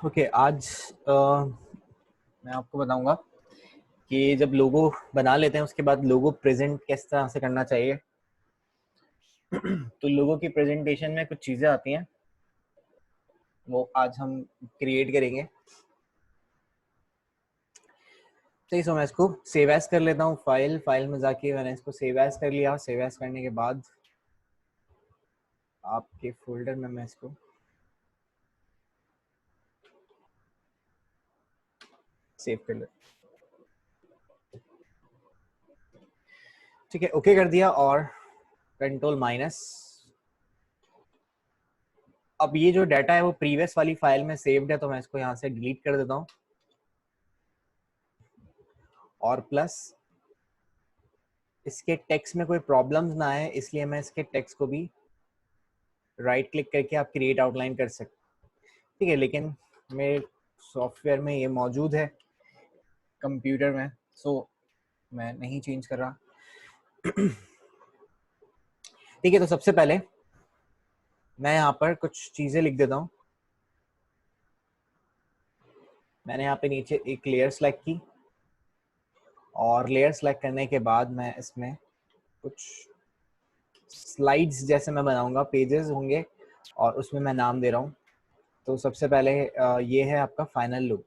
Okay आज मैं आपको बताऊंगा कि जब लोगो बना लेते हैं उसके बाद लोगो प्रेजेंट किस तरह से करना चाहिए। तो लोगो की प्रेजेंटेशन में कुछ चीज़ें आती हैं, वो आज हम क्रिएट करेंगे। सही, सो मैं इसको सेव एज कर लेता हूँ। फाइल में जाके मैंने इसको सेव एज कर लिया। सेव एज करने के बाद आपके फोल्डर में मैं इसको सेव कर लेता हूँ। ठीक है, ओके कर दिया और कंट्रोल माइनस। अब ये जो डाटा है वो प्रीवियस वाली फाइल में सेव्ड है, तो मैं इसको यहाँ से डिलीट कर देता हूँ। और प्लस इसके टेक्स्ट में कोई प्रॉब्लम्स ना आए, इसलिए मैं इसके टेक्स्ट को भी राइट क्लिक करके आप क्रिएट आउटलाइन कर सकते। ठीक है, लेकिन मेरे सॉफ्टवेयर में ये मौजूद है कंप्यूटर में, सो मैं नहीं चेंज कर रहा। ठीक है, तो सबसे पहले मैं यहाँ पर कुछ चीज़ें लिख देता हूँ। मैंने यहाँ पे नीचे एक लेयर सेलेक्ट की और लेयर सेलेक्ट करने के बाद मैं इसमें कुछ स्लाइड्स जैसे मैं बनाऊंगा, पेजेस होंगे और उसमें मैं नाम दे रहा हूँ। तो सबसे पहले ये है आपका फाइनल लुक।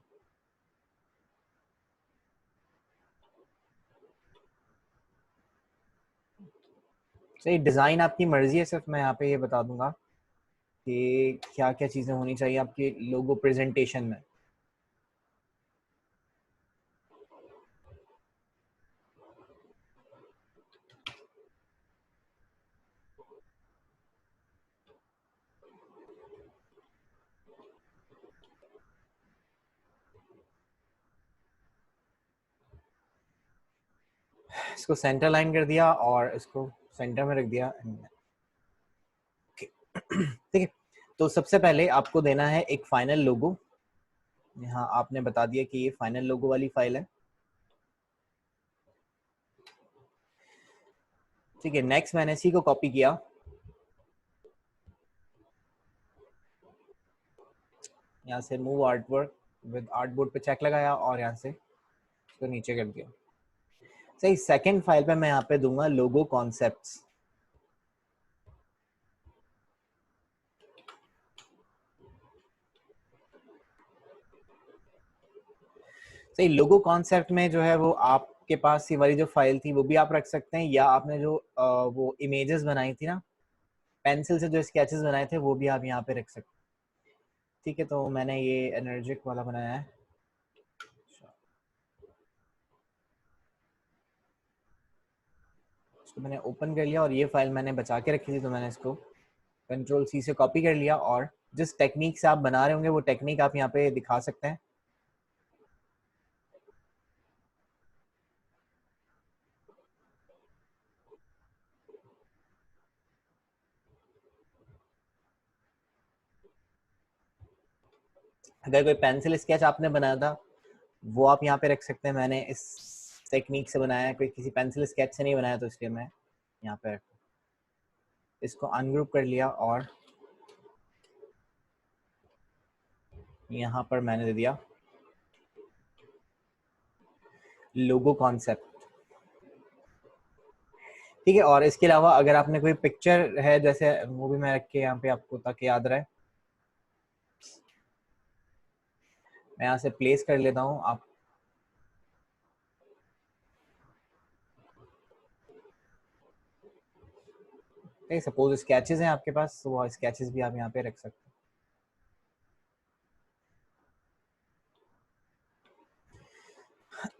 सही, डिज़ाइन आपकी मर्जी है, सिर्फ मैं यहाँ पे ये बता दूंगा कि क्या क्या चीज़ें होनी चाहिए आपके लोगो प्रेजेंटेशन में। इसको सेंटर लाइन कर दिया और इसको सेंटर में रख दिया। ठीक है, तो सबसे पहले आपको देना है एक फाइनल लोगो। यहाँ आपने बता दिया कि ये फाइनल लोगो वाली फाइल है। ठीक है, नेक्स्ट मैंने इसी को कॉपी किया, यहाँ से मूव आर्टवर्क विद आर्टबोर्ड पे चेक लगाया और यहाँ से इसको नीचे कर दिया। सही, सेकंड फाइल पे मैं यहाँ पे दूंगा लोगो कॉन्सेप्ट्स। सही, लोगो कॉन्सेप्ट में जो है वो आपके पास ये वाली जो फाइल थी वो भी आप रख सकते हैं, या आपने जो वो इमेजेस बनाई थी ना पेंसिल से, जो स्केचेस बनाए थे, वो भी आप यहाँ पे रख सकते हैं। ठीक है, तो मैंने ये एनर्जिक वाला बनाया है। इसको मैंने ओपन कर लिया और ये फाइल मैंने बचा के रखी थी, तो मैंने इसको कंट्रोल सी से कॉपी कर लिया और जिस टेक्निक से आप बना रहे होंगे वो टेक्निक आप यहाँ पे दिखा सकते हैं। अगर कोई पेंसिल स्केच आपने बनाया था वो आप यहाँ पे रख सकते हैं। मैंने इस टेक्निक से बनाया है, कोई किसी पेंसिल स्केच से नहीं बनाया, तो इसलिए मैं यहाँ पे इसको अनग्रुप कर लिया और यहाँ पर मैंने दे दिया लोगो कॉन्सेप्ट। ठीक है, और इसके अलावा अगर आपने कोई पिक्चर है जैसे, वो भी मैं रख के यहाँ पे आपको ताकि याद रहे, मैं यहाँ से प्लेस कर लेता हूँ। आप सपोज स्केचेस हैं आपके पास, तो वो स्केचेस भी आप यहाँ पे रख सकते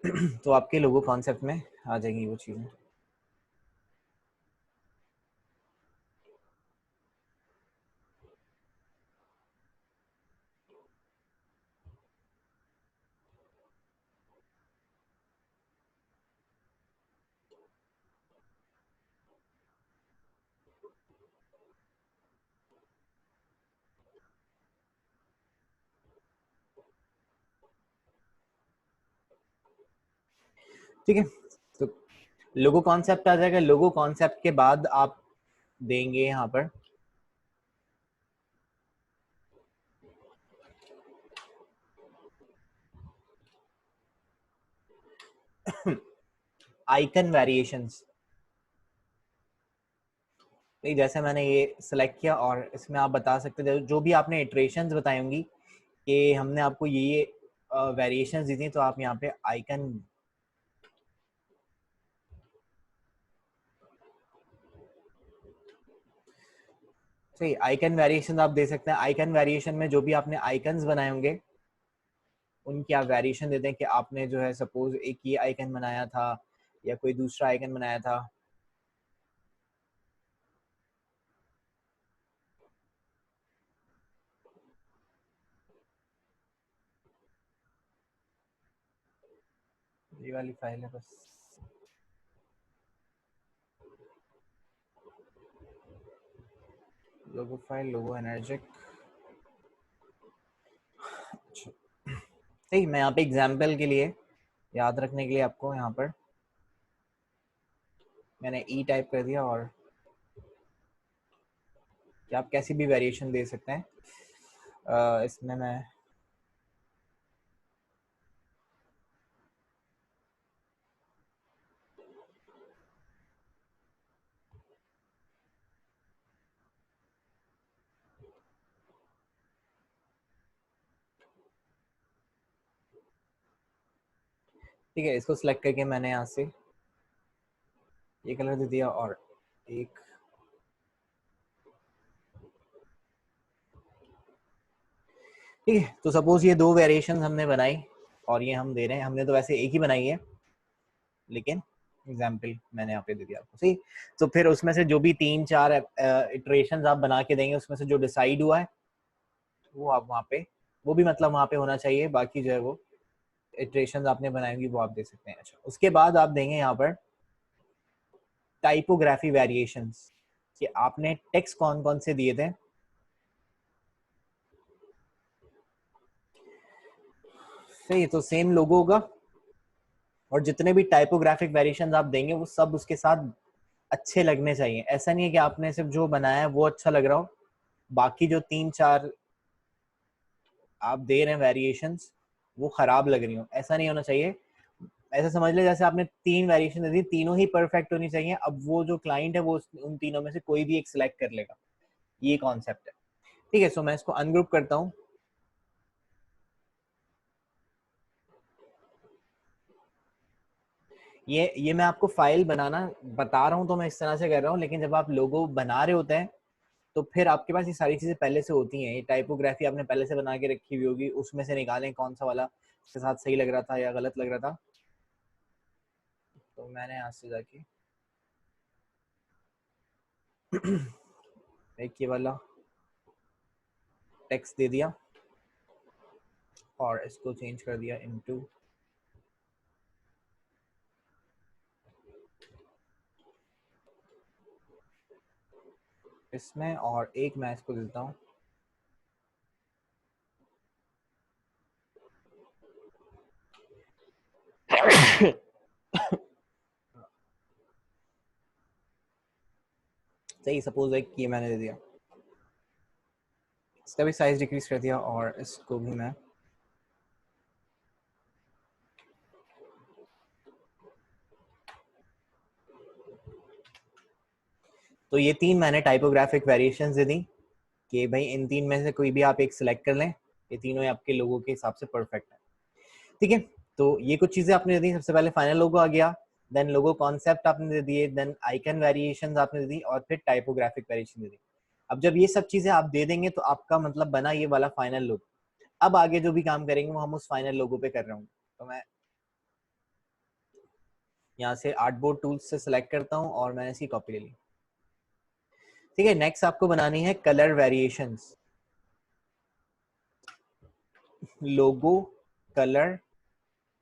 हैं। तो आपके लोगो कॉन्सेप्ट में आ जाएंगी वो चीज़ें। ठीक है, तो लोगो कॉन्सेप्ट आ जाएगा। लोगो कॉन्सेप्ट के बाद आप देंगे यहाँ पर आइकन वेरिएशंस। नहीं, जैसे मैंने ये सिलेक्ट किया और इसमें आप बता सकते थे जो भी आपने इटरेशंस बताई होंगी कि हमने आपको ये वेरिएशंस दी थी, तो आप यहाँ पे आइकन सही आइकन वेरिएशन आप दे सकते हैं। आइकन वेरिएशन में जो भी आपने आइकन्स बनाए होंगे उनकी आप वेरिएशन दे दें कि आपने जो है सपोज एक ये आइकन बनाया था या कोई दूसरा आइकन बनाया था। ये वाली फाइल है बस। लोगो फाइल, लोगो एनर्जिक। सही, मैं यहाँ पे एग्जाम्पल के लिए याद रखने के लिए आपको यहाँ पर मैंने ई टाइप कर दिया और कि आप कैसी भी वेरिएशन दे सकते हैं। इसमें मैं ठीक है, इसको सिलेक्ट करके मैंने यहाँ से ये कलर दे दिया और एक ठीक है। तो सपोज ये दो वेरिएशन हमने बनाई और ये हम दे रहे हैं, हमने तो वैसे एक ही बनाई है लेकिन एग्जाम्पल मैंने यहाँ पे दे दिया आपको। सही, तो फिर उसमें से जो भी 3-4 इटरेशंस आप बना के देंगे उसमें से जो डिसाइड हुआ है वो आप वहाँ पे, वो भी मतलब वहाँ पे होना चाहिए। बाकी जो है वो इटरेशंस आपने बनाएंगी वो आप दे सकते हैं। अच्छा, उसके बाद आप देंगे यहाँ पर टाइपोग्राफी वेरिएशंस कि आपने टेक्स्ट कौन कौन से दिए थे। सही, तो सेम लोगो होगा और जितने भी टाइपोग्राफिक वेरिएशंस आप देंगे वो सब उसके साथ अच्छे लगने चाहिए। ऐसा नहीं है कि आपने सिर्फ जो बनाया है वो अच्छा लग रहा हो, बाकी जो 3-4 आप दे रहे हैं वेरिएशंस वो खराब लग रही हो, ऐसा नहीं होना चाहिए। ऐसा समझ ले जैसे आपने 3 वेरिएशन दे दी, तीनों ही परफेक्ट होनी चाहिए। अब वो जो क्लाइंट है वो उन तीनों में से कोई भी एक सिलेक्ट कर लेगा, ये कॉन्सेप्ट है। ठीक है, सो मैं इसको अनग्रुप करता हूँ। ये मैं आपको फाइल बनाना बता रहा हूँ तो मैं इस तरह से कर रहा हूँ, लेकिन जब आप लोगो बना रहे होते हैं तो फिर आपके पास ये सारी चीजें पहले से होती हैं। ये टाइपोग्राफी आपने पहले से बना के रखी हुई होगी, उसमें से निकालें कौन सा वाला उसके साथ सही लग रहा था या गलत लग रहा था। तो मैंने यहाँ से जाके एक ये वाला टेक्स्ट दे दिया और इसको चेंज कर दिया इनटू इसमें, और एक मैं इसको देता हूँ सही, सपोज एक ये मैंने दे दिया, इसका भी साइज डिक्रीज कर दिया और इसको भी मैं तो ये 3 मैंने टाइपोग्राफिक वेरिएशंस दे दी कि भाई इन 3 में से कोई भी आप एक सिलेक्ट कर लें, ये तीनों आपके लोगों के हिसाब से परफेक्ट है। ठीक है, तो ये कुछ चीजें आपने दे दी। सबसे पहले फाइनल लोगो आ गया, देन लोगो कॉन्सेप्ट आपने दे दिए, देन आइकन वेरिएशंस आपने दे दी और फिर टाइपोग्राफिक वेरिएशन दे दी। अब जब ये सब चीजें आप दे देंगे तो आपका मतलब बना ये वाला फाइनल लोगो। अब आगे जो भी काम करेंगे वो हम उस फाइनल लोगो पे कर रहे होंगे। तो मैं यहाँ से आर्टबोर्ड टूल्स से सिलेक्ट करता हूँ और मैंने इसकी कॉपी ले ली। ठीक है, नेक्स्ट आपको बनानी है कलर वेरिएशंस, लोगो कलर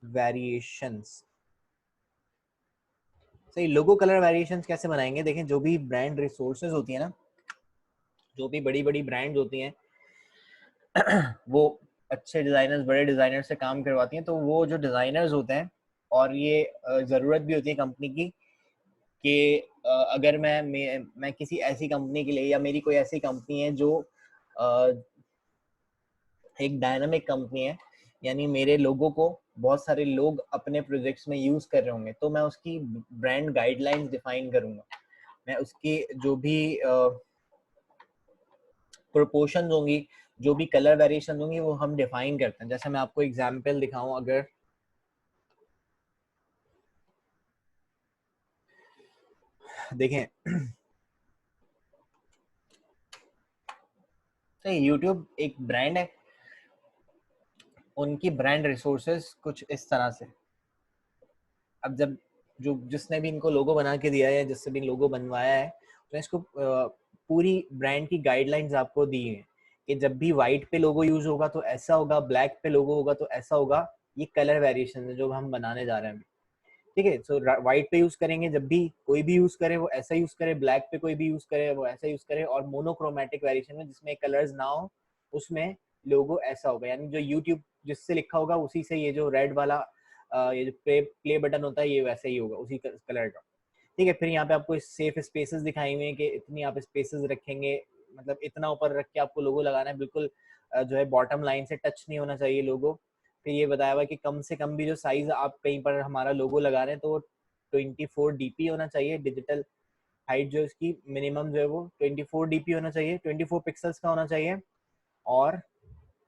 वेरिएशंस। सही, लोगो कलर वेरिएशंस कैसे बनाएंगे? देखें, जो भी ब्रांड रिसोर्सेज होती है ना, जो भी बड़ी बड़ी ब्रांड्स होती हैं वो अच्छे डिजाइनर्स, बड़े डिजाइनर से काम करवाती हैं। तो वो जो डिजाइनर्स होते हैं और ये ज़रूरत भी होती है कंपनी की कि अगर मैं किसी ऐसी कंपनी के लिए, या मेरी कोई ऐसी कंपनी है जो एक डायनामिक कंपनी है, यानी मेरे लोगों को बहुत सारे लोग अपने प्रोजेक्ट्स में यूज कर रहे होंगे, तो मैं उसकी ब्रांड गाइडलाइंस डिफाइन करूंगा। मैं उसकी जो भी प्रोपोर्शंस होंगी, जो भी कलर वेरिएशन होंगी, वो हम डिफाइन करते हैं। जैसे मैं आपको एग्जांपल दिखाऊं, अगर देखें तो यूट्यूब एक ब्रांड है, उनकी ब्रांड रिसोर्सेज कुछ इस तरह से। अब जब जिसने भी इनको लोगो बना के दिया है, जिससे भी लोगो बनवाया है, तो इसको पूरी ब्रांड की गाइडलाइंस आपको दी है कि जब भी व्हाइट पे लोगो यूज होगा तो ऐसा होगा, ब्लैक पे लोगो होगा तो ऐसा होगा। ये कलर वेरिएशन है जो हम बनाने जा रहे हैं। ठीक है, सो व्हाइट पे यूज करेंगे, जब भी कोई भी यूज करे वो ऐसा यूज करे, ब्लैक पे कोई भी यूज करे वो ऐसा यूज करे, और मोनोक्रोमेटिक वेरिएशन में जिसमें कलर्स ना हो उसमें लोगो ऐसा होगा। यानी जो यूट्यूब जिससे लिखा होगा उसी से ये जो रेड वाला ये जो प्ले बटन होता है ये वैसे ही होगा, उसी कलर का। ठीक है, फिर यहाँ पे आपको सेफ स्पेसेस दिखाई हुई है कि इतनी आप स्पेसेस रखेंगे, मतलब इतना ऊपर रख के आपको लोगो लगाना है, बिल्कुल जो है बॉटम लाइन से टच नहीं होना चाहिए लोगो। फिर ये बताया हुआ कि कम से कम भी जो साइज आप कहीं पर हमारा लोगो लगा रहे हैं तो 24 डीपी होना चाहिए। डिजिटल हाइट जो इसकी मिनिमम जो है वो 24 डीपी होना चाहिए, 24 पिक्सल्स का होना चाहिए। और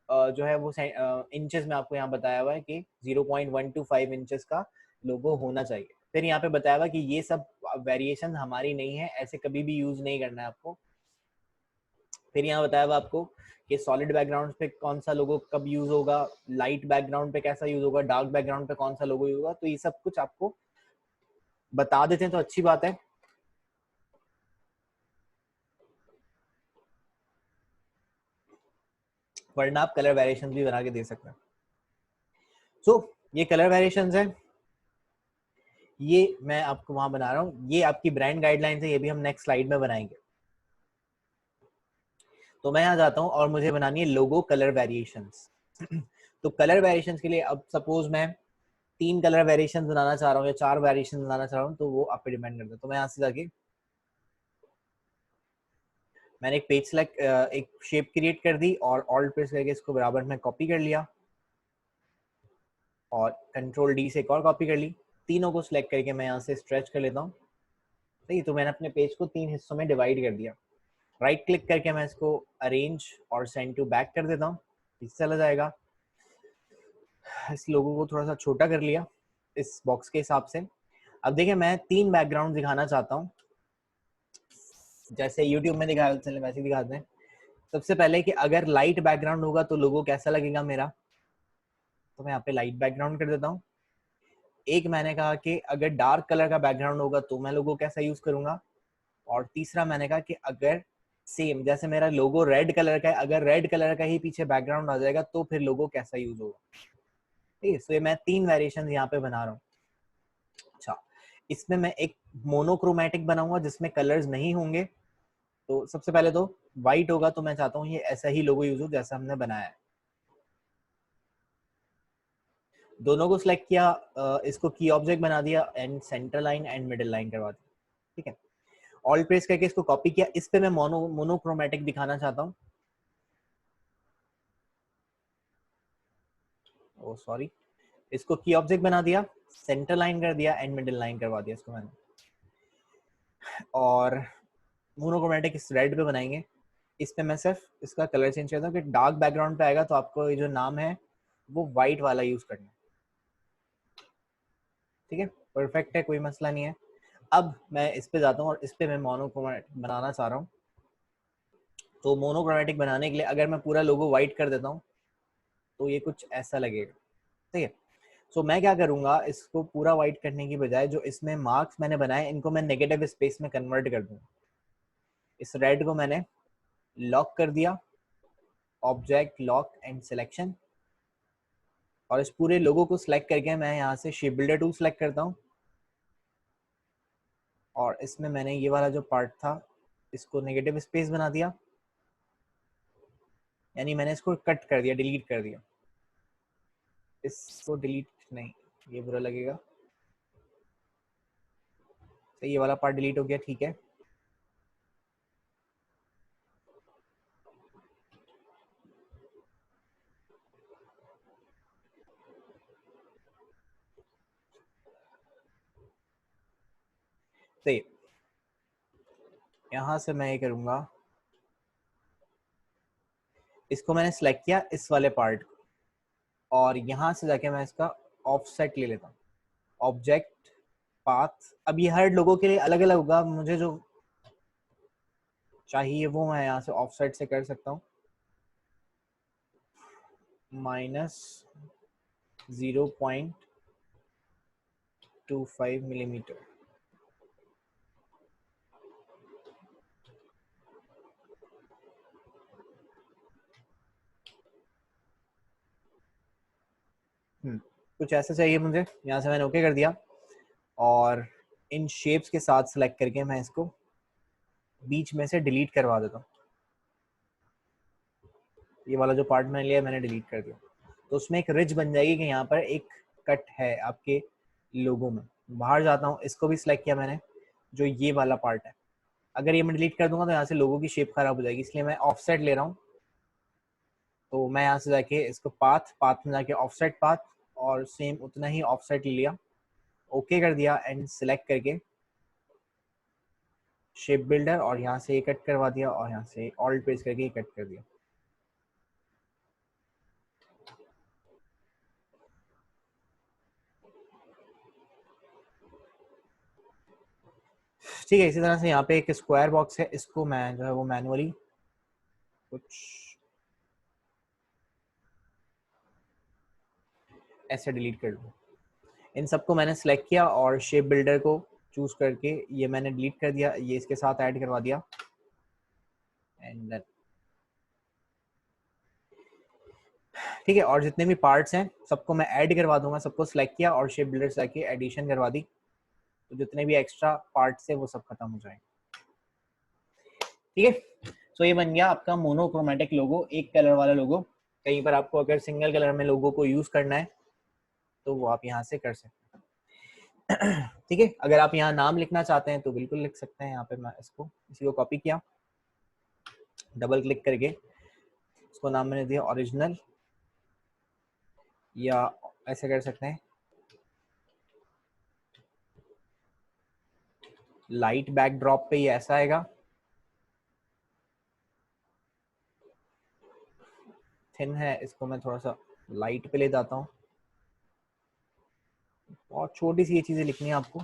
जो है वो इंचेस में आपको यहाँ बताया हुआ है कि 0.125 इंचेस का लोगो होना चाहिए। फिर यहाँ पे बताया हुआ कि ये सब वेरिएशन हमारी नहीं है, ऐसे कभी भी यूज नहीं करना है आपको। फिर यहाँ बताया हुआ आपको कि सॉलिड बैकग्राउंड पे कौन सा लोगो कब यूज होगा, लाइट बैकग्राउंड पे कैसा यूज होगा, डार्क बैकग्राउंड पे कौन सा लोगो यूज होगा। तो ये सब कुछ आपको बता देते हैं तो अच्छी बात है। वरना आप कलर वेरिएशन भी बना के दे सकते हैं। सो ये कलर वेरिएशन है, ये मैं आपको वहां बना रहा हूँ। ये आपकी ब्रांड गाइडलाइंस है, ये भी हम नेक्स्ट स्लाइड में बनाएंगे। तो मैं यहाँ जाता हूँ और मुझे बनानी है लोगो कलर वेरिएशंस। तो कलर वेरिएशंस के लिए अब सपोज मैं 3 कलर वेरिएशन बनाना चाह रहा हूँ या 4 वेरिएशन बनाना चाह रहा हूँ, तो वो आप पे डिपेंड करता है। तो मैं यहाँ से जाके मैंने एक पेज सेलेक्ट, एक शेप क्रिएट कर दी और ऑल्ट प्रेस करके इसको बराबर में कॉपी कर लिया और कंट्रोल डी से एक और कॉपी कर ली। तीनों को सिलेक्ट करके मैं यहाँ से स्ट्रेच कर लेता हूँ। सही, तो मैंने अपने पेज को 3 हिस्सों में डिवाइड कर दिया। राइट क्लिक करके मैं इसको अरेंज और सेंड टू बैक कर देता हूँ, इससे चला जाएगा। इस लोगों को थोड़ा सा छोटा कर लिया इस बॉक्स के हिसाब से। अब देखिए मैं 3 बैकग्राउंड दिखाना चाहता हूँ, जैसे YouTube में दिखाया चले वैसे दिखाते हैं। सबसे पहले कि अगर लाइट बैकग्राउंड होगा तो लोगो कैसा लगेगा मेरा, तो मैं यहाँ पे लाइट बैकग्राउंड कर देता हूँ। एक मैंने कहा कि अगर डार्क कलर का बैकग्राउंड होगा तो मैं लोगो कैसा यूज करूंगा। और तीसरा मैंने कहा कि अगर सेम जैसे मेरा लोगो रेड कलर का है, अगर रेड कलर का ही पीछे बैकग्राउंड आ जाएगा तो फिर लोगो कैसा यूज होगा। ठीक है, तो ये मैं 3 वेरिएशन यहाँ पे बना रहा हूँ। अच्छा, इसमें मैं एक मोनोक्रोमेटिक बनाऊंगा जिसमें कलर्स नहीं होंगे। तो सबसे पहले तो व्हाइट होगा, तो मैं चाहता हूँ ये ऐसा ही लोगो यूज हो जैसा हमने बनाया है। दोनों को सिलेक्ट किया, इसको की ऑब्जेक्ट बना दिया and centre line and middle line करवा दी। ठीक है, ऑल प्रेस करके इसको कॉपी किया। इस पे मैं मोनोक्रोमेटिक दिखाना चाहता हूँ। ओ सॉरी, इसको की ऑब्जेक्ट बना दिया, सेंटर लाइन कर दिया एंड मिडिल लाइन करवा दिया इसको मैंने। और मोनोक्रोमेटिक इस रेड पे बनाएंगे। इस पे मैं सिर्फ इसका कलर चेंज करता हूँ कि डार्क बैकग्राउंड पे आएगा तो आपको ये जो नाम है वो व्हाइट वाला यूज करना है। ठीक है, परफेक्ट है, कोई मसला नहीं है। अब मैं इस पे जाता हूँ और इस पे मैं मोनोक्रोमेटिक बनाना चाह रहा हूँ। तो मोनोक्रोमेटिक बनाने के लिए अगर मैं पूरा लोगो व्हाइट कर देता हूँ तो ये कुछ ऐसा लगेगा। ठीक है, सो मैं क्या करूंगा, इसको पूरा व्हाइट करने की बजाय जो इसमें मार्क्स मैंने बनाए इनको मैं नेगेटिव स्पेस में कन्वर्ट कर दूंगा। इस रेड को मैंने लॉक कर दिया, ऑब्जेक्ट लॉक एंड सिलेक्शन। और इस पूरे लोगो को सिलेक्ट करके मैं यहाँ से शेप बिल्डर टूल सेलेक्ट करता हूँ और इसमें मैंने ये वाला जो पार्ट था इसको नेगेटिव स्पेस बना दिया, यानी मैंने इसको कट कर दिया, डिलीट कर दिया। इसको डिलीट नहीं, ये बुरा लगेगा। तो ये वाला पार्ट डिलीट हो गया, ठीक है। तो यहाँ से मैं ये करूँगा, इसको मैंने सेलेक्ट किया इस वाले पार्ट को, और यहाँ से जाके मैं इसका ऑफसेट ले लेता हूँ, ऑब्जेक्ट पाथ। अब ये हर लोगों के लिए अलग अलग होगा, मुझे जो चाहिए वो मैं यहाँ से ऑफसेट से कर सकता हूँ, -0.25 मिलीमीटर। कुछ ऐसा चाहिए मुझे। यहाँ से मैंने ओके कर दिया, और इन शेप्स के साथ सेलेक्ट करके मैं इसको बीच में से डिलीट करवा देता हूँ। ये वाला जो पार्ट मैंने लिया मैंने डिलीट कर दिया, तो उसमें एक रिज बन जाएगी कि यहाँ पर एक कट है आपके लोगो में। बाहर जाता हूँ, इसको भी सिलेक्ट किया मैंने, जो ये वाला पार्ट है। अगर ये मैं डिलीट कर दूंगा तो यहाँ से लोगो की शेप खराब हो जाएगी, इसलिए मैं ऑफसेट ले रहा हूँ। तो मैं यहाँ से जाके इसको पाथ में जाके ऑफसेट पाथ, और सेम उतना ही ऑफसेट ले लिया, ओके कर दिया, एंड सिलेक्ट करके शेप बिल्डर, और यहाँ से ये कट करवा दिया, और यहाँ से ऑल्ट प्रेस करके ये कट कर दिया। ठीक है, इसी तरह से यहाँ पे एक स्क्वायर बॉक्स है, इसको मैं जो है वो मैनुअली कुछ ऐसे डिलीट कर दूँ। इन सबको मैंने सेलेक्ट किया और शेप बिल्डर को चूज करके ये मैंने डिलीट कर दिया, ये इसके साथ ऐड करवा दिया, एंड देन ठीक है। और जितने भी पार्ट्स हैं सबको मैं ऐड करवा दूंगा, सबको सिलेक्ट किया और शेप बिल्डर से आके एडिशन करवा दी, तो जितने भी एक्स्ट्रा पार्ट्स है वो सब खत्म हो जाएंगे। ठीक है, सो ये बन गया आपका मोनोक्रोमेटिक लोगो, एक कलर वाला लोगो। कहीं पर आपको अगर सिंगल कलर में लोगो को यूज करना है तो वो आप यहाँ से कर सकते हैं। ठीक है, अगर आप यहाँ नाम लिखना चाहते हैं तो बिल्कुल लिख सकते हैं। यहाँ पे मैं इसको इसी को कॉपी किया, डबल क्लिक करके इसको नाम मैंने दिया ओरिजिनल, या ऐसे कर सकते हैं लाइट बैकड्रॉप पे, ये ऐसा आएगा। थिन है, इसको मैं थोड़ा सा लाइट पे ले जाता हूँ। और छोटी सी ये चीजें लिखनी है आपको,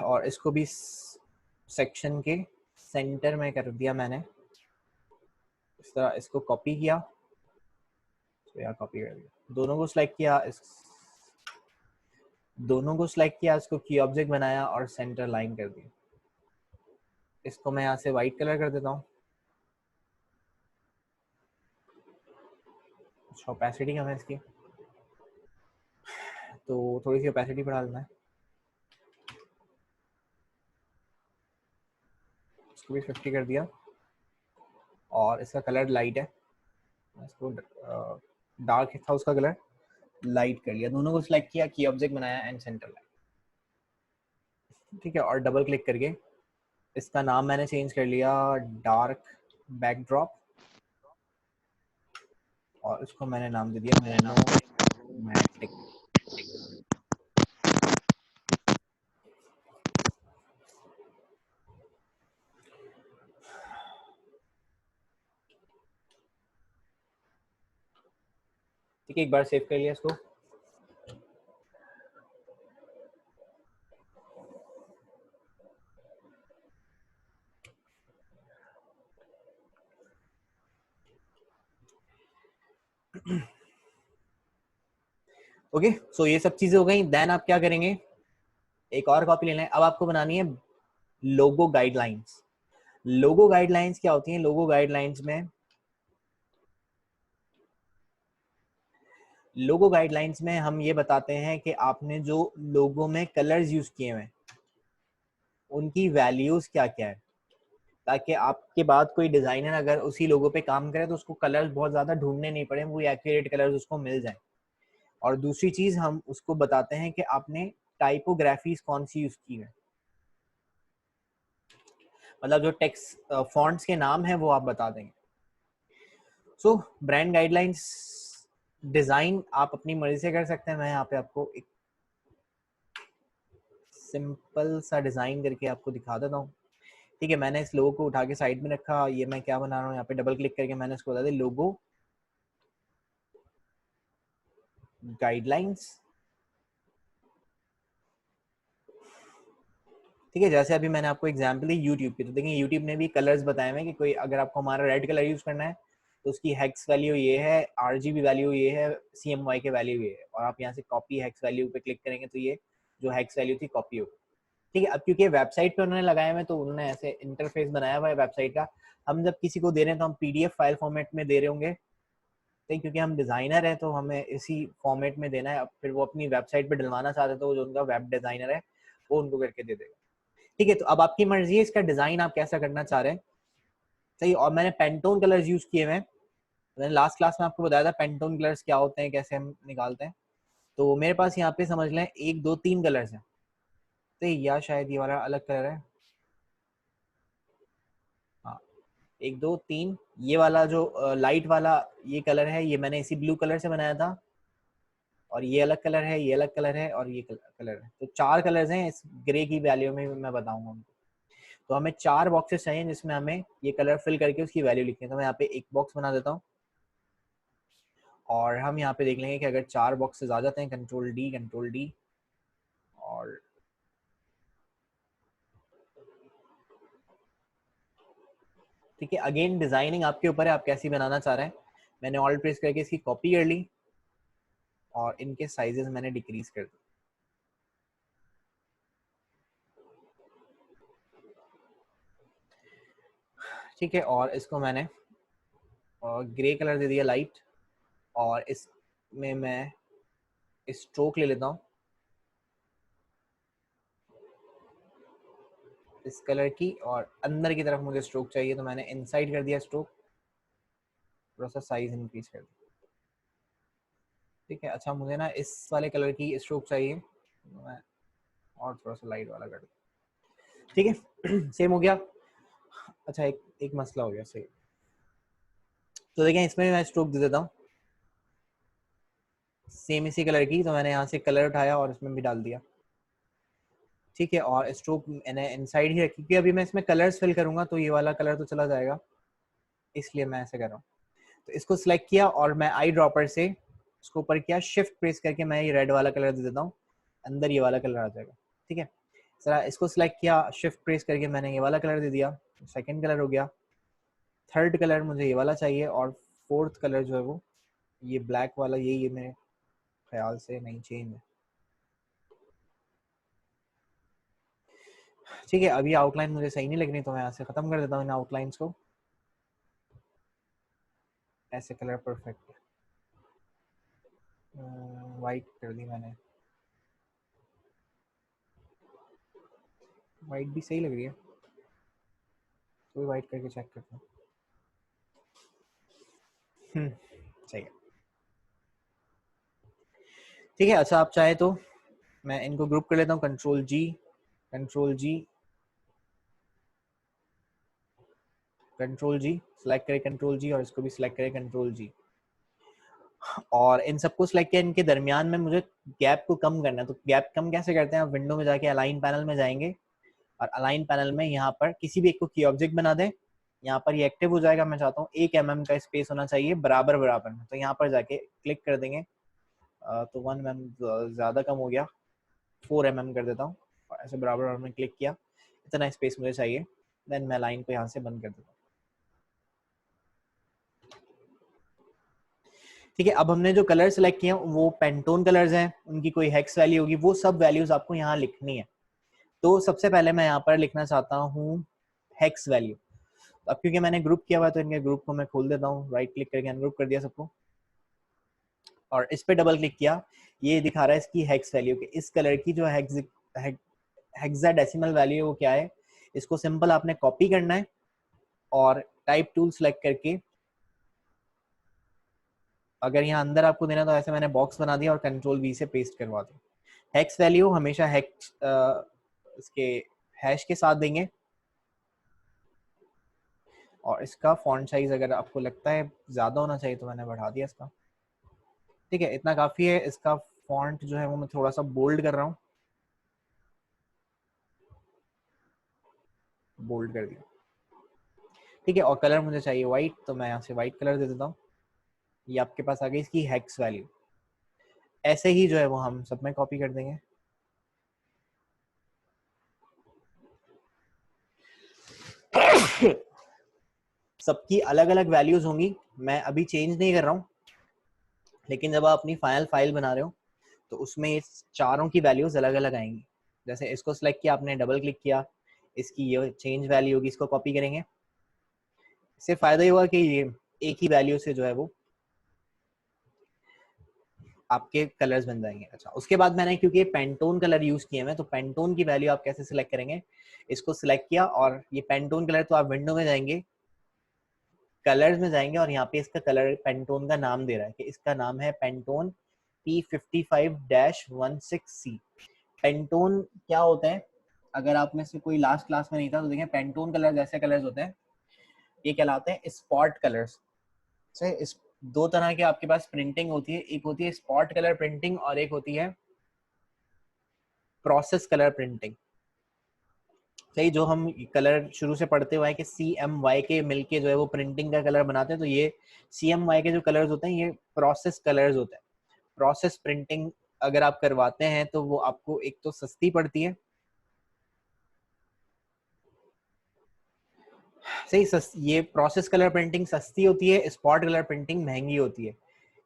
और इसको भी सेक्शन के सेंटर में कर दिया मैंने। इस तरह इसको कॉपी किया, तो यहाँ कॉपी कर दिया, दोनों को सिलेक्ट किया, दोनों को सिलेक्ट किया, इसको की ऑब्जेक्ट बनाया और सेंटर लाइन कर दी। इसको मैं यहाँ से वाइट कलर कर देता हूँ। अच्छा, ओपेसिटी कम है इसकी, तो थोड़ी सी ओपेसिटी बढ़ा लेना है। इसको भी 50 कर दिया, और इसका कलर लाइट है, इसको डार्क था उसका कलर, लाइट कर लिया। दोनों को सिलेक्ट किया, की ऑब्जेक्ट बनाया एंड सेंटर लाइन। ठीक है, और डबल क्लिक करके इसका नाम मैंने चेंज कर लिया डार्क बैकड्रॉप, और इसको मैंने नाम दे दिया मोनोक्रोमैटिक। ठीक है, एक बार सेव कर लिया इसको। ओके, सो ये सब चीजें हो गई। देन आप क्या करेंगे, एक और कॉपी लेना है। अब आपको बनानी है लोगो गाइडलाइंस। लोगो गाइडलाइंस क्या होती हैं? लोगो गाइडलाइंस में हम ये बताते हैं कि आपने जो लोगो में कलर्स यूज किए हुए हैं उनकी वैल्यूज क्या क्या है, ताकि आपके बाद कोई डिजाइनर अगर उसी लोगो पे काम करे तो उसको कलर्स बहुत ज्यादा ढूंढने नहीं पड़े, वो एक्यूरेट कलर्स उसको मिल जाए। और दूसरी चीज हम उसको बताते हैं कि आपने टाइपोग्राफीज कौन सी यूज की है, मतलब जो टेक्स्ट फॉन्ट्स के नाम है वो आप बता देंगे। सो ब्रांड गाइडलाइंस डिजाइन आप अपनी मर्जी से कर सकते हैं। मैं यहाँ पे आपको एक सिंपल सा डिजाइन करके आपको दिखा देता हूँ। ठीक है, मैंने इस लोगो को उठा के साइड में रखा। ये मैं क्या बना रहा हूँ, यहाँ पे डबल क्लिक करके मैंने इसको बता दिया लोगो गाइडलाइंस। ठीक है, जैसे अभी मैंने आपको एग्जांपल दी यूट्यूब की, तो देखिए यूट्यूब ने भी कलर्स बताए हुए कि कोई अगर आपको हमारा रेड कलर यूज करना है तो उसकी हेक्स वैल्यू ये है, आरजीबी वैल्यू ये है, सीएमवाई के वैल्यू ये है, और आप यहाँ से कॉपी हेक्स वैल्यू पे क्लिक करेंगे तो ये जो हेक्स वैल्यू थी कॉपी होगी। ठीक है, अब क्योंकि वेबसाइट पे उन्होंने लगाए हुए तो उन्होंने ऐसे इंटरफेस बनाया हुआ है वेबसाइट का। हम जब किसी को दे रहे हैं तो हम पीडीएफ फाइल फॉर्मेट में दे रहे होंगे, ठीक, क्योंकि हम डिजाइनर हैं तो हमें इसी फॉर्मेट में देना है। फिर वो अपनी वेबसाइट पे डलवाना चाहते हैं तो जो उनका वेब डिजाइनर है वो उनको करके दे देगा। ठीक है, तो अब आपकी मर्जी है इसका डिजाइन आप कैसा करना चाह रहे हैं। सही, और मैंने पेंटोन कलर्स यूज किए हैं। मैंने लास्ट क्लास में आपको बताया था पेंटोन कलर्स क्या होते हैं, कैसे हम निकालते हैं। तो मेरे पास यहाँ पे समझ लें 1 2 3 कलर्स हैं। तो या शायद ये वाला अलग कलर है, हाँ 1 2 3, ये वाला जो लाइट वाला ये कलर है, ये मैंने इसी ब्लू कलर से बनाया था। और ये अलग कलर है, ये अलग कलर है, और ये कलर है। तो 4 कलर्स हैं इस ग्रे की वैल्यू में मैं बताऊंगा उनको। तो हमें 4 बॉक्सेस चाहिए जिसमें हमें ये कलर फिल करके उसकी वैल्यू लिखनी है। तो मैं यहाँ पे एक बॉक्स बना देता हूँ और हम यहाँ पे देख लेंगे कि अगर 4 बॉक्सेस आ जाते हैं, कंट्रोल डी और ठीक है। अगेन डिजाइनिंग आपके ऊपर है, आप कैसी बनाना चाह रहे हैं। मैंने ऑल्ट प्रेस करके इसकी कॉपी कर ली और इनके साइजेस मैंने डिक्रीज कर दिए। ठीक है, और इसको मैंने ग्रे कलर दे दिया लाइट, और इसमें मैं स्ट्रोक ले लेता हूँ इस कलर की, और अंदर की तरफ मुझे स्ट्रोक चाहिए तो मैंने इनसाइड कर दिया स्ट्रोक, थोड़ा सा साइज इंक्रीज कर दिया। ठीक है, अच्छा मुझे ना इस वाले कलर की स्ट्रोक चाहिए, मैं और थोड़ा सा लाइट वाला कर दूँ। ठीक है सेम हो गया। अच्छा एक एक मसला हो गया सही। तो देखें इसमें मैं स्ट्रोक दे देता हूँ सेम इसी कलर की। तो मैंने यहाँ से कलर उठाया और इसमें भी डाल दिया। ठीक है, और स्ट्रोक मैंने इनसाइड ही रखी क्योंकि अभी मैं इसमें कलर्स फिल करूंगा तो ये वाला कलर तो चला जाएगा, इसलिए मैं ऐसे कर रहा हूँ। तो इसको सिलेक्ट किया और मैं आई ड्रॉपर से इसको ऊपर किया, शिफ्ट प्रेस करके मैं ये रेड वाला कलर दे देता हूँ, अंदर ये वाला कलर आ जाएगा। ठीक है, सर इसको सिलेक्ट किया, शिफ्ट प्रेस करके मैंने ये वाला कलर दे दिया, सेकंड कलर हो गया। थर्ड कलर मुझे ये वाला चाहिए, और फोर्थ कलर जो है वो ये ब्लैक वाला, ये मेरे ख्याल से नहीं चेंज है। ठीक है, अभी आउटलाइन मुझे सही नहीं लग रही तो मैं यहाँ से खत्म कर देता हूँ इन आउटलाइंस को। ऐसे कलर परफेक्ट वाइट कर दी मैंने, वाइट भी सही लग रही है तो वाइट करके चेक करता हूँ। सही है। ठीक है, अच्छा आप चाहे तो मैं इनको ग्रुप कर लेता हूँ, कंट्रोल जी, कंट्रोल जी, कंट्रोल जी, सिलेक्ट करें कंट्रोल जी, और इसको भी सिलेक्ट करें कंट्रोल जी। और इन सबको सिलेक्ट किया, इनके दरमियान में मुझे गैप को कम करना है। तो गैप कम कैसे करते हैं, आप विंडो में जाके अलाइन पैनल में जाएंगे और अलाइन पैनल में यहाँ पर किसी भी एक को की ऑब्जेक्ट बना दें। यहाँ पर ये एक्टिव हो जाएगा। मैं चाहता हूँ 1 mm का स्पेस होना चाहिए बराबर बराबर में, तो यहाँ पर जाके क्लिक कर देंगे। तो 1 mm ज़्यादा कम हो गया, 4 mm कर देता हूँ, और ऐसे बराबर बराबर में क्लिक किया, इतना स्पेस मुझे चाहिए। देन मैं लाइन को यहाँ से बंद कर देता हूँ। ठीक है, अब हमने जो कलर सेलेक्ट किए वो पेंटोन कलर्स हैं, उनकी कोई हेक्स वैल्यू होगी, वो सब वैल्यूज आपको यहाँ लिखनी है। तो सबसे पहले मैं यहाँ पर लिखना चाहता हूँ हेक्स वैल्यू। अब क्योंकि मैंने ग्रुप किया हुआ है तो इनके ग्रुप को मैं खोल देता हूँ, राइट क्लिक करके अनग्रुप कर दिया सबको, और इस पे डबल क्लिक किया। ये दिखा रहा है इसकी हेक्स वैल्यू कि इस कलर की जो हेक्साडेसिमल वैल्यू है वो क्या है। इसको सिंपल आपने कॉपी करना है और टाइप टूल सेलेक्ट करके, अगर यहाँ अंदर आपको देना तो ऐसे मैंने बॉक्स बना दिया और कंट्रोल वी से पेस्ट करवा दिया। हेक्स वैल्यू हमेशा हेक्स इसके हैश के साथ देंगे, और इसका फॉन्ट साइज अगर आपको लगता है ज़्यादा होना चाहिए तो मैंने बढ़ा दिया इसका। ठीक है, इतना काफ़ी है। इसका फॉन्ट जो है वो मैं थोड़ा सा बोल्ड कर रहा हूँ, बोल्ड कर दिया। ठीक है, और कलर मुझे चाहिए वाइट, तो मैं यहाँ से वाइट कलर दे देता हूँ। ये आपके पास आ गई इसकी हेक्स वैल्यू। ऐसे ही जो है वो हम सब में कॉपी कर देंगे। सबकी अलग अलग वैल्यूज होंगी, मैं अभी चेंज नहीं कर रहा हूँ, लेकिन जब आप अपनी फाइनल फाइल बना रहे हो तो उसमें ये चारों की वैल्यूज अलग अलग आएंगी। जैसे इसको सिलेक्ट किया आपने, डबल क्लिक किया, इसकी ये चेंज वैल्यू होगी, इसको कॉपी करेंगे। इससे फायदा ये हुआ कि ये एक ही वैल्यू से जो है वो आपके कलर्स बन जाएंगे। अच्छा, उसके बाद मैंने क्योंकि पेंटोन कलर यूज किए हैं, तो पेंटोन की वैल्यू आप कैसे सिलेक्ट करेंगे, इसको सिलेक्ट किया और ये पेंटोन कलर, तो आप विंडो में जाएंगे, कलर्स में जाएंगे, और यहाँ पे इसका कलर पेंटोन का नाम दे रहा है कि इसका नाम है पेंटोन P55-16C। पेंटोन क्या होता है, अगर आप में से कोई लास्ट क्लास में नहीं था तो देखें, पेंटोन कलर जैसे कलर्स होते हैं, ये कहलाते हैं स्पॉट कलर्स। सही, इस दो तरह के आपके पास प्रिंटिंग होती है, एक होती है स्पॉट कलर प्रिंटिंग और एक होती है प्रोसेस कलर प्रिंटिंग। सही, जो हम कलर शुरू से पढ़ते हुए हैं कि CMY के मिलके जो है वो प्रिंटिंग का कलर बनाते हैं, तो ये CMY के जो कलर्स होते हैं ये प्रोसेस कलर्स होते हैं। प्रोसेस प्रिंटिंग अगर आप करवाते हैं तो वो आपको एक तो सस्ती पड़ती है, सही, ये प्रोसेस कलर प्रिंटिंग सस्ती होती है, स्पॉट कलर प्रिंटिंग महंगी होती है,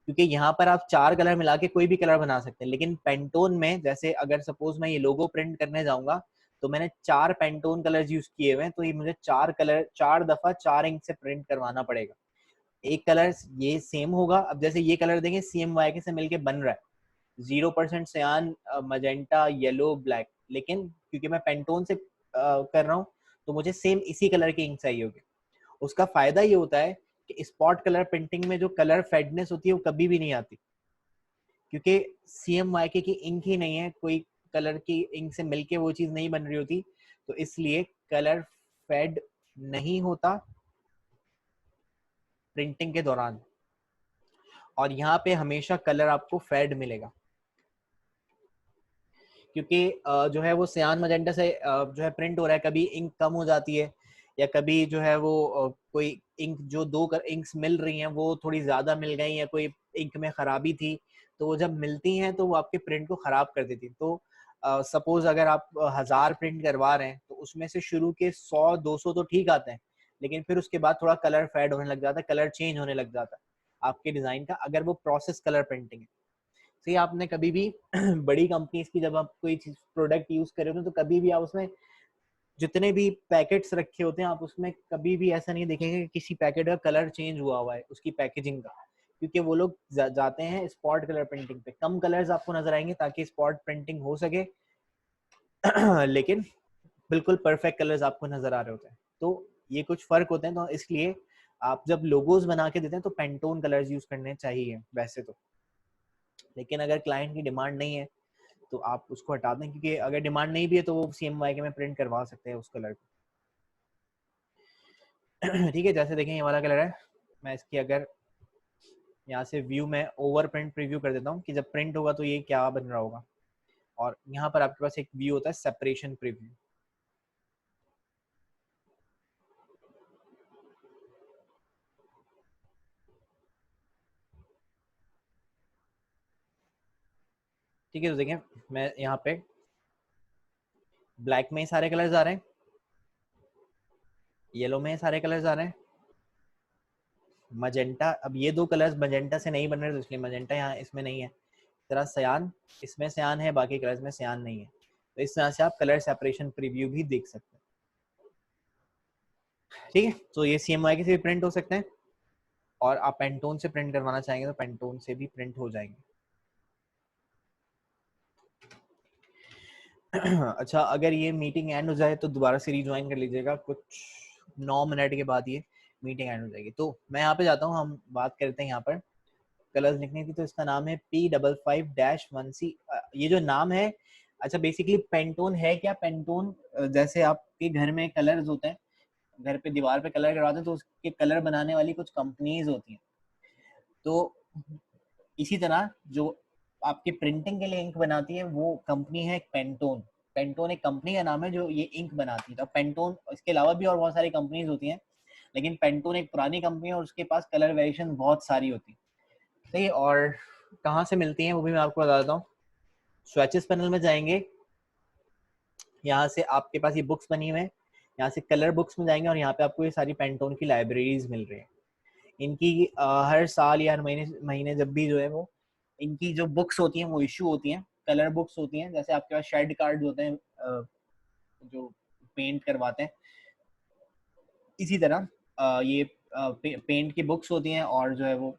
क्योंकि यहाँ पर आप चार कलर मिला के कोई भी कलर बना सकते हैं। लेकिन पेंटोन में, जैसे अगर सपोज मैं ये लोगो प्रिंट करने जाऊंगा तो मैंने चार पेंटोन कलर्स यूज किए हुए हैं, तो ये मुझे चार कलर चार दफा चार इंक से प्रिंट करवाना पड़ेगा। एक कलर ये सेम होगा, अब जैसे ये कलर देंगे CMY के से मिलके बन रहा है 0% सियान, मजेंटा, येलो, ब्लैक, लेकिन क्योंकि मैं पेंटोन से कर रहा हूँ तो मुझे सेम इसी कलर की इंक चाहिए होगी। उसका फायदा ये होता है कि स्पॉट कलर प्रिंटिंग में जो कलर फेडनेस होती है वो कभी भी नहीं आती, क्योंकि CMYK की इंक ही नहीं है, कोई कलर की इंक से मिलके वो चीज नहीं बन रही होती, तो इसलिए कलर फेड नहीं होता प्रिंटिंग के दौरान, और यहाँ पे हमेशा कलर आपको फेड मिलेगा, क्योंकि जो है वो सियान मजेंटा से जो है प्रिंट हो रहा है, कभी इंक कम हो जाती है, या कभी जो है वो कोई इंक, जो दो इंक्स मिल रही हैं वो थोड़ी ज्यादा मिल गई, या कोई इंक में खराबी थी, तो वो जब मिलती हैं तो वो आपके प्रिंट को खराब कर देती। तो सपोज अगर आप 1000 प्रिंट करवा रहे हैं तो उसमें से शुरू के 100-200 तो ठीक आते हैं, लेकिन फिर उसके बाद थोड़ा कलर फेड होने लग जाता है, कलर चेंज होने लग जाता है आपके डिजाइन का, अगर वो प्रोसेस कलर प्रिंटिंग है। सही, आपने कभी भी बड़ी कंपनीज की जब आप कोई चीज प्रोडक्ट यूज कर रहे हो तो कभी भी आप उसमें जितने भी पैकेट्स रखे होते हैं, आप उसमें कभी भी ऐसा नहीं देखेंगे कि किसी पैकेट का कलर चेंज हुआ है उसकी पैकेजिंग का, क्योंकि वो लोग जाते हैं स्पॉट कलर प्रिंटिंग पे। कम कलर्स आपको नजर आएंगे ताकि स्पॉट प्रिंटिंग हो सके लेकिन बिल्कुल परफेक्ट कलर्स आपको नजर आ रहे होते हैं। तो ये कुछ फर्क होते हैं, तो इसलिए आप जब लोगोज बना के देते हैं तो पेंटोन कलर्स यूज करने चाहिए वैसे तो, लेकिन अगर क्लाइंट की डिमांड नहीं है तो आप उसको हटा दें, क्योंकि अगर डिमांड नहीं भी है तो वो CMYK में प्रिंट करवा सकते हैं उस कलर को। ठीक है, जैसे देखें ये वाला कलर है, मैं इसकी अगर यहाँ से व्यू में ओवर प्रिंट प्रीव्यू कर देता हूँ कि जब प्रिंट होगा तो ये क्या बन रहा होगा, और यहाँ पर आपके पास एक व्यू होता है सेपरेशन प्रीव्यू। ठीक है, तो देखें मैं यहाँ पे ब्लैक में सारे कलर्स आ रहे हैं, येलो में सारे कलर्स आ रहे हैं, मजेंटा, अब ये दो कलर्स मजेंटा से नहीं बन रहे तो इसलिए मजेंटा यहाँ इसमें नहीं है, तरह सयान, इसमें सयान है, बाकी कलर्स में सयान नहीं है, तो इस तरह से आप कलर सेपरेशन प्रीव्यू भी देख सकते हैं। ठीक है, तो ये CMYK से भी प्रिंट हो सकते हैं, और आप पेंटोन से प्रिंट करवाना चाहेंगे तो पेंटोन से भी प्रिंट हो जाएंगे। अच्छा, अगर ये मीटिंग एंड हो जाए तो दोबारा से रिज्वाइन कर लीजिएगा, कुछ 9 मिनट के बाद ये मीटिंग एंड हो जाएगी। तो मैं यहाँ पे जाता हूँ, हम बात करते हैं यहाँ पर कलर्स लिखनी थी, तो इसका नाम है P55-1C। ये जो नाम है, अच्छा बेसिकली पेंटोन है क्या? पेंटोन जैसे आपके घर में कलर्स होते हैं, घर पे दीवार पे कलर करवाते हैं, तो उसके कलर बनाने वाली कुछ कंपनीज होती हैं। तो इसी तरह जो आपके प्रिंटिंग के लिए इंक बनाती है वो कंपनी है पेंटोन। पेंटोन एक कंपनी का नाम है जो ये इंक बनाती है। तो पेंटोन, इसके अलावा भी और बहुत सारी कंपनीज होती हैं, लेकिन पेंटोन एक पुरानी कंपनी है और उसके पास कलर वेरिएशन बहुत सारी होती है। सही है। और कहाँ से मिलती हैं वो भी मैं आपको बता देता हूँ। स्वैचेस पैनल में जाएंगे, यहाँ से आपके पास ये बुक्स बनी हुई है, यहाँ से कलर बुक्स में जाएंगे और यहाँ पे आपको ये सारी पेंटोन की लाइब्रेरीज मिल रही है। इनकी हर साल या हर महीने महीने जब भी जो है वो इनकी जो बुक्स होती हैं वो इशू होती हैं, कलर बुक्स होती हैं। जैसे आपके पास शेड कार्ड होते हैं जो पेंट करवाते हैं, इसी तरह ये पेंट की बुक्स होती हैं और जो है वो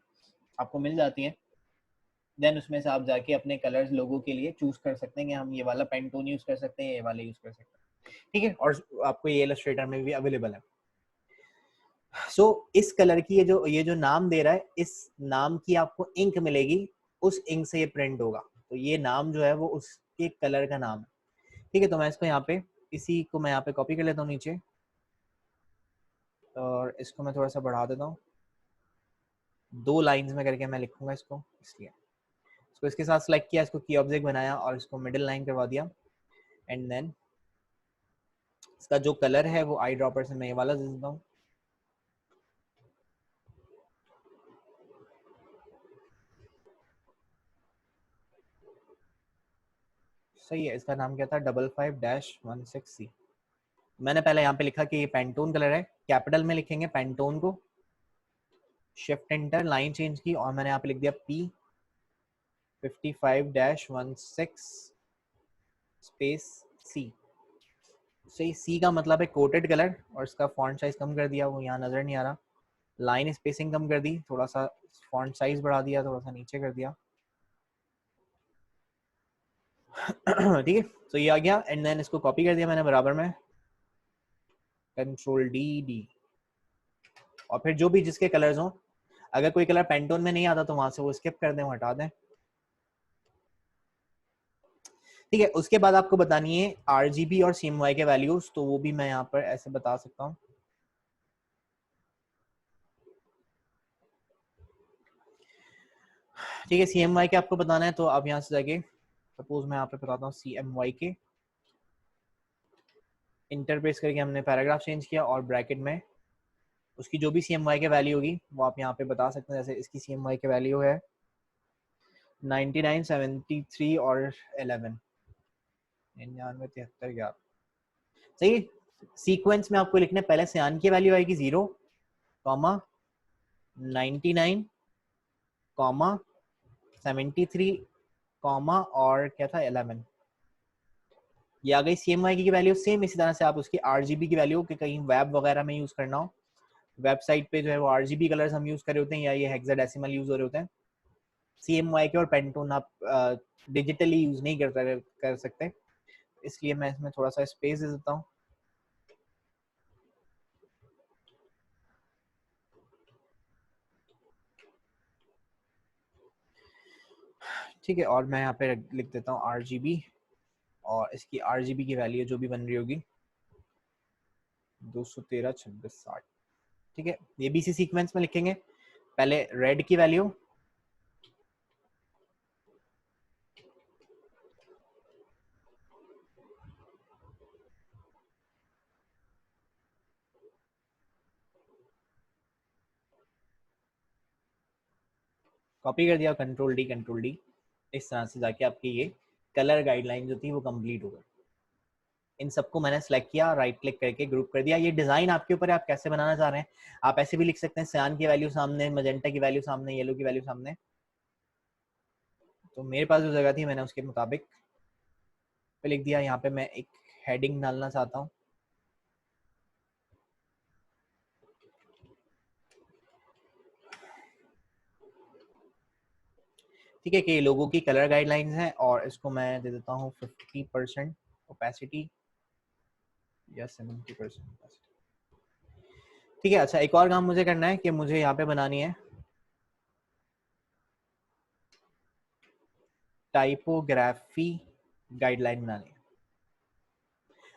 आपको मिल जाती हैं। देन उसमें से आप जाके अपने कलर्स लोगों के लिए चूज कर सकते हैं कि हम ये वाला पेंटोन यूज कर सकते हैं, ये वाला यूज कर सकते हैं, ठीक है। और आपको ये इलस्ट्रेटर में भी अवेलेबल है। सो इस कलर की ये जो नाम दे रहा है, इस नाम की आपको इंक मिलेगी, उस इंक से ये प्रिंट होगा। तो ये नाम जो है वो उसके कलर का नाम है, ठीक है। तो मैं इसको यहाँ पे, इसी को मैं यहाँ पे कॉपी कर लेता हूँ नीचे, और इसको मैं थोड़ा सा बढ़ा देता हूँ, 2 लाइंस में करके मैं लिखूंगा इसको, इसलिए इसको इसके साथ सेलेक्ट किया, इसको की ऑब्जेक्ट बनाया और इसको मिडिल लाइन करवा दिया। एंड देन इसका जो कलर है वो आई ड्रॉपर से मैं ये वाला दे देता हूँ। सही है। इसका नाम क्या था? 55-16C। मैंने पहले यहाँ पे लिखा कि ये पेंटोन कलर है, कैपिटल में लिखेंगे पेंटोन को, शिफ्ट एंटर, लाइन चेंज की और मैंने यहाँ पे लिख दिया P55-16 स्पेस C। सही, C का मतलब है कोटेड कलर, और इसका फॉन्ट साइज कम कर दिया, वो यहाँ नजर नहीं आ रहा। लाइन स्पेसिंग कम कर दी, थोड़ा सा फॉन्ट साइज बढ़ा दिया, थोड़ा सा नीचे कर दिया, ठीक है। तो ये आ गया। एंड देन इसको कॉपी कर दिया मैंने बराबर में, Ctrl+D और फिर जो भी जिसके कलर्स हों, अगर कोई कलर पेंटोन में नहीं आता तो वहां से वो स्किप कर दें, हटा दें, ठीक है। उसके बाद आपको बतानी है RGB और CMY के वैल्यूज, तो वो भी मैं यहाँ पर ऐसे बता सकता हूँ। ठीक है, CMY के आपको बताना है तो आप यहाँ से जाके, सपोज मैं यहाँ पे बताता हूँ CMY के, इंटरप्रेस करके हमने पैराग्राफ चेंज किया और ब्रैकेट में उसकी जो भी CMY के वैल्यू होगी वो आप यहाँ पे बता सकते हैं। जैसे इसकी CMY के वैल्यू है 99, 73 और 11, 99, 73, 11। सही। सीक्वेंस में आपको लिखना है, पहले सियान की वैल्यू आएगी 0, 99, 73, और क्या था 11। ये आ गई CMY की वैल्यू। सेम इसी तरह से आप उसकी RGB की वैल्यू, कि कहीं वेब वगैरह में यूज करना हो, वेबसाइट पे जो है वो RGB कलर्स हम यूज कर रहे होते हैं या ये हेक्साडेसिमल यूज हो रहे होते हैं। CMY के और पेंटोन आप डिजिटली यूज नहीं कर सकते, इसलिए मैं इसमें थोड़ा सा स्पेस दे देता हूँ। ठीक है, और मैं यहाँ पे लिख देता हूँ RGB, और इसकी RGB की वैल्यू जो भी बन रही होगी 213, 26, 60, ठीक है। ये भी इसी सीक्वेंस में लिखेंगे, पहले रेड की वैल्यू, कॉपी कर दिया, Ctrl+D, इस तरह से जाके आपकी ये कलर गाइडलाइन जो थी वो कंप्लीट हो गई। इन सबको मैंने सेलेक्ट किया, राइट क्लिक करके ग्रुप कर दिया। ये डिजाइन आपके ऊपर है, आप कैसे बनाना चाह रहे हैं। आप ऐसे भी लिख सकते हैं, सियान की वैल्यू सामने, मजेंटा की वैल्यू सामने, येलो की वैल्यू सामने। तो मेरे पास जो जगह थी मैंने उसके मुताबिक पे लिख दिया। यहाँ पे मैं एक हेडिंग डालना चाहता हूँ, ठीक है, कि लोगों की कलर गाइडलाइंस हैं, और इसको मैं दे देता हूँ 50% ओपेसिटी या 70% ओपेसिटी, ठीक है। अच्छा, एक और काम मुझे करना है कि मुझे यहाँ पे बनानी है टाइपोग्राफी गाइडलाइन बनानी है।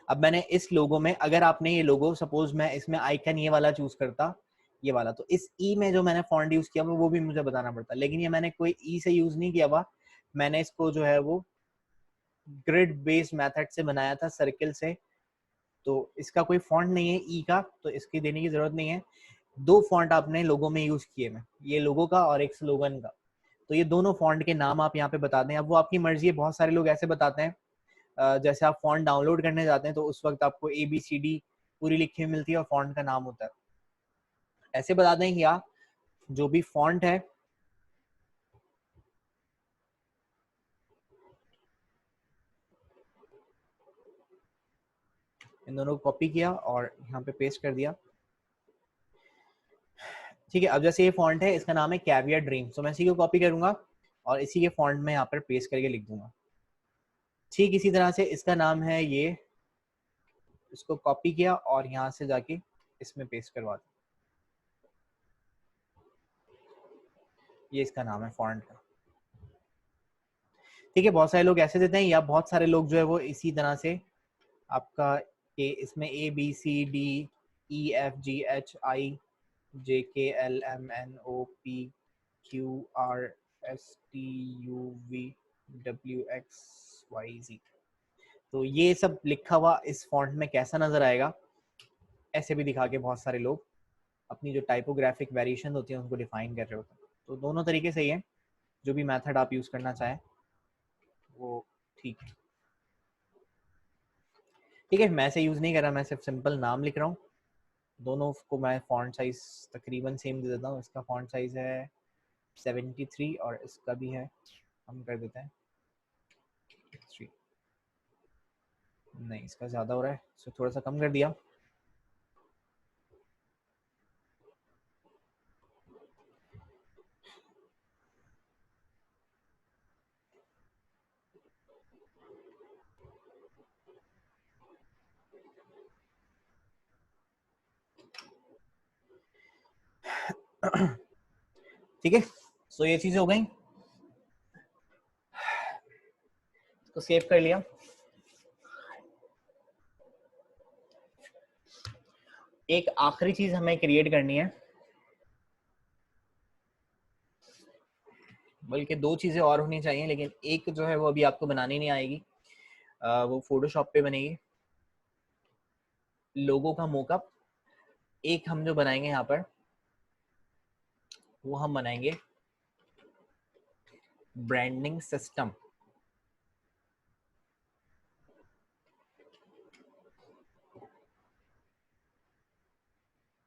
अब मैंने इस लोगो में, अगर आपने ये लोगो, सपोज मैं इसमें आइकन ये वाला चूज करता, ये वाला, तो इस ई में जो मैंने फॉन्ट यूज किया वो भी मुझे बताना पड़ता, लेकिन ये मैंने कोई ई से यूज नहीं किया हुआ, मैंने इसको जो है वो ग्रिड बेस्ड मेथड से बनाया था, सर्किल से, तो इसका कोई फॉन्ट नहीं है ई का, तो इसकी देने की जरूरत नहीं है। दो फॉन्ट आपने लोगो में यूज किए में, ये लोगो का और एक स्लोगन का, तो ये दोनों फॉन्ट के नाम आप यहाँ पे बता दें। अब वो आपकी मर्जी है, बहुत सारे लोग ऐसे बताते हैं, जैसे आप फॉन्ट डाउनलोड करने जाते हैं तो उस वक्त आपको ABCD पूरी लिखी हुई मिलती है और फॉन्ट का नाम होता है, ऐसे बता दें कि आप जो भी फॉन्ट है इन दोनों को कॉपी किया और यहाँ पे पेस्ट कर दिया। ठीक है, अब जैसे ये फॉन्ट है, इसका नाम है कैवियर ड्रीम, तो मैं इसी को कॉपी करूंगा और इसी के फॉन्ट में यहाँ पर पेस्ट करके लिख दूंगा। ठीक इसी तरह से इसका नाम है ये, इसको कॉपी किया और यहाँ से जाके इसमें पेस्ट करवा दिया, ये इसका नाम है फॉन्ट का। ठीक है, बहुत सारे लोग ऐसे देते हैं, या बहुत सारे लोग जो है वो इसी तरह से आपका इसमें ABCDEFGHIJKLMNOPQRSTUVWXYZ, तो ये सब लिखा हुआ इस फॉन्ट में कैसा नजर आएगा, ऐसे भी दिखा के बहुत सारे लोग अपनी जो टाइपोग्राफिक वेरिएशन होती है उनको डिफाइन कर रहे होते हैं। तो दोनों तरीके से ही है, जो भी मेथड आप यूज करना चाहें वो ठीक है। ठीक है, मैं ऐसे यूज नहीं कर रहा, मैं सिर्फ सिंपल नाम लिख रहा हूँ। दोनों को मैं फॉन्ट साइज तकरीबन सेम दे देता हूँ, इसका फॉन्ट साइज है 73 और इसका भी है, हम कर देते हैं 3, नहीं इसका ज़्यादा हो रहा है, इसको थोड़ा सा कम कर दिया। ठीक है, सो ये चीज़ें हो गई, इसको सेव कर लिया। एक आखिरी चीज हमें क्रिएट करनी है, बल्कि दो चीजें और होनी चाहिए, लेकिन एक जो है वो अभी आपको बनानी नहीं आएगी, वो फोटोशॉप पे बनेगी। लोगो का मोकअप एक हम जो बनाएंगे यहाँ पर, वो हम बनाएंगे ब्रांडिंग सिस्टम।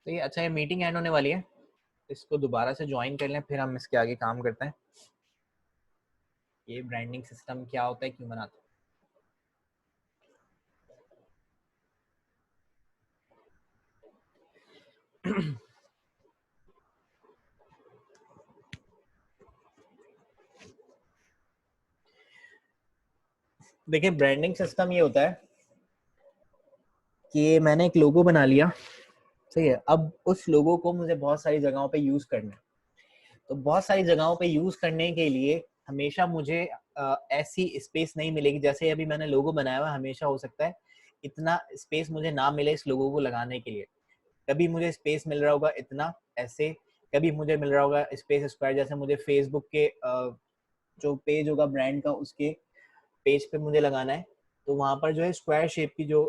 तो ये अच्छा, ये मीटिंग एंड होने वाली है, इसको दोबारा से ज्वाइन कर लें, फिर हम इसके आगे काम करते हैं। ये ब्रांडिंग सिस्टम क्या होता है, क्यों बनाते हैं। देखिए, ब्रांडिंग सिस्टम ये होता है कि मैंने एक लोगो बना लिया, सही है, अब उस लोगो को मुझे बहुत सारी जगहों पे यूज करना है, तो बहुत सारी जगहों पे यूज करने के लिए हमेशा मुझे ऐसी स्पेस नहीं मिलेगी, जैसे अभी मैंने लोगो बनाया हुआ, हमेशा हो सकता है इतना स्पेस मुझे ना मिले इस लोगो को लगाने के लिए, कभी मुझे स्पेस मिल रहा होगा इतना ऐसे, कभी मुझे मिल रहा होगा स्पेस स्क्वायर, जैसे मुझे फेसबुक के जो पेज होगा ब्रांड का, उसके पेज पे मुझे लगाना है, तो वहां पर जो है स्क्वायर शेप की जो